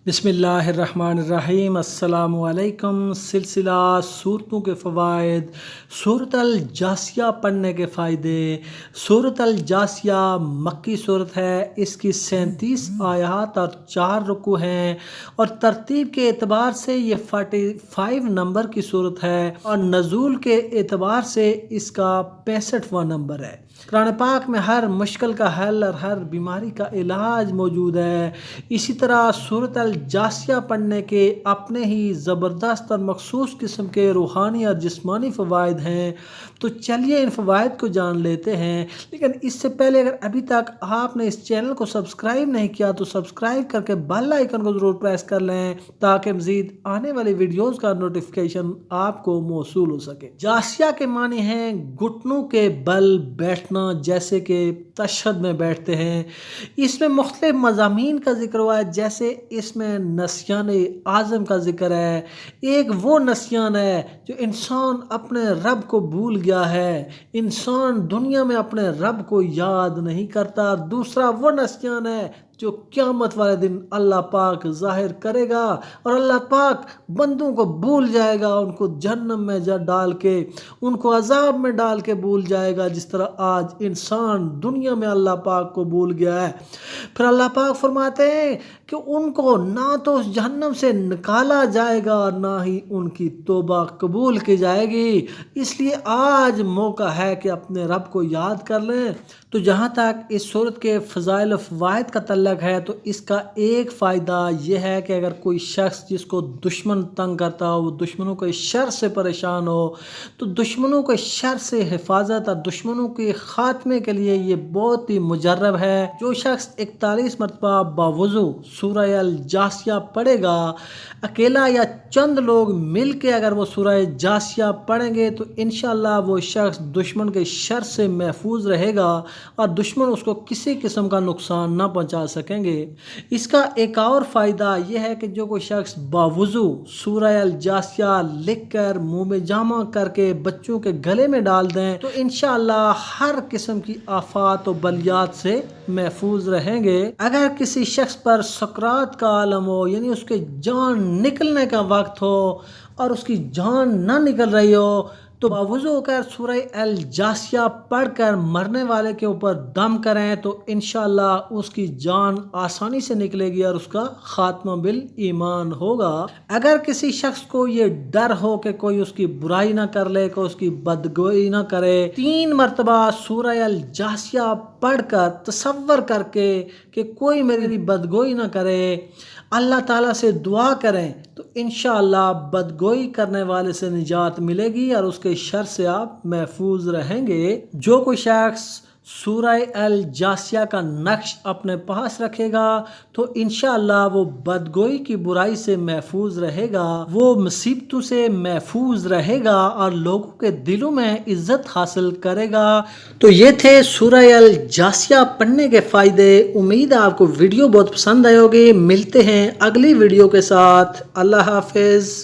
بسم اللہ الرحمن الرحیم۔ السلام علیکم۔ سلسلہ صورتوں کے فوائد، سورۃ الجاثیہ پڑھنے کے فائدے۔ سورۃ الجاثیہ مکی صورت ہے، اس کی 37 آیات اور 4 رکوع ہیں، اور ترتیب کے اعتبار سے یہ 45 نمبر کی صورت ہے، اور نزول کے اعتبار سے اس کا 65واں نمبر ہے۔ قرآن پاک میں ہر مشکل کا حل اور ہر بیماری کا علاج موجود ہے۔ اسی طرح سورۃ الجاثیہ پڑھنے کے اپنے ہی زبردست اور مخصوص قسم کے روحانی اور جسمانی فوائد ہیں، تو چلیے ان فوائد کو جان لیتے ہیں۔ لیکن اس سے پہلے اگر ابھی تک آپ نے اس چینل کو سبسکرائب نہیں کیا تو سبسکرائب کر کے بیل آئیکن کو ضرور پریس کر لیں، تاکہ مزید آنے والی ویڈیوز کا نوٹیفیکیشن آپ کو موصول ہو سکے۔ جاثیہ کے معنی ہیں گھٹنوں کے بل بیٹھنا، جیسے کہ تشہد میں بیٹھتے ہیں۔ اس میں مختلف مضامین کا ذکر ہوا ہے، جیسے اس میں نسیان اعظم کا ذکر ہے۔ ایک وہ نسیان ہے جو انسان اپنے رب کو بھول گیا ہے، انسان دنیا میں اپنے رب کو یاد نہیں کرتا۔ دوسرا وہ نسیان ہے جو قیامت والے دن اللہ پاک ظاہر کرے گا، اور اللہ پاک بندوں کو بھول جائے گا، ان کو جہنم میں ڈال کے، ان کو عذاب میں ڈال کے بھول جائے گا، جس طرح آج انسان دنیا میں اللہ پاک کو بھول گیا ہے۔ پھر اللہ پاک فرماتے ہیں کہ ان کو نہ تو اس جہنم سے نکالا جائے گا، نہ ہی ان کی توبہ قبول کی جائے گی۔ اس لیے آج موقع ہے کہ اپنے رب کو یاد کر لیں۔ تو جہاں تک اس صورت کے فضائل و فوائد کا تعلق ہے، تو اس کا ایک فائدہ یہ ہے کہ اگر کوئی شخص جس کو دشمن تنگ کرتا ہو، وہ دشمنوں کے شر سے پریشان ہو، تو دشمنوں کے شر سے حفاظت اور دشمنوں کے خاتمے کے لیے یہ بہت ہی مجرب ہے۔ جو شخص 41 مرتبہ باوضو سورہ الجاثیہ پڑھے گا، اکیلا یا چند لوگ مل کے اگر وہ سورہ جاثیہ پڑھیں گے، تو انشاءاللہ وہ شخص دشمن کے شر سے محفوظ رہے گا، اور دشمن اس کو کسی قسم کا نقصان نہ پہنچا سکیں گے۔ اس کا ایک اور فائدہ یہ ہے کہ جو کوئی شخص باوضو سورہ الجاثیہ لکھ کر منہ میں جمع کر کے بچوں کے گلے میں ڈال دیں، تو انشاءاللہ ہر قسم کی آفات و بلیات سے محفوظ رہیں گے۔ اگر کسی شخص پر سکرات کا عالم ہو، یعنی اس کے جان نکلنے کا وقت ہو اور اس کی جان نہ نکل رہی ہو، تو باوضو ہو کر سورہ الجاثیہ پڑھ کر مرنے والے کے اوپر دم کریں، تو انشاءاللہ اس کی جان آسانی سے نکلے گی اور اس کا خاتمہ بالایمان ہوگا۔ اگر کسی شخص کو یہ ڈر ہو کہ کوئی اس کی برائی نہ کر لے، کوئی اس کی بدگوئی نہ کرے، 3 مرتبہ سورہ الجاثیہ پڑھ کر تصور کر کے کہ کوئی میری بدگوئی نہ کرے، اللہ تعالیٰ سے دعا کریں، تو انشاءاللہ بدگوئی کرنے والے سے نجات ملے گی اور اس کے شر سے آپ محفوظ رہیں گے۔ جو کوئی شخص سورہ الجاثیہ کا نقش اپنے پاس رکھے گا، تو انشاءاللہ وہ بدگوئی کی برائی سے محفوظ رہے گا، وہ مصیبتوں سے محفوظ رہے گا، اور لوگوں کے دلوں میں عزت حاصل کرے گا۔ تو یہ تھے سورہ الجاثیہ پڑھنے کے فائدے۔ امید ہے آپ کو ویڈیو بہت پسند آئے ہوگی۔ ملتے ہیں اگلی ویڈیو کے ساتھ۔ اللہ حافظ۔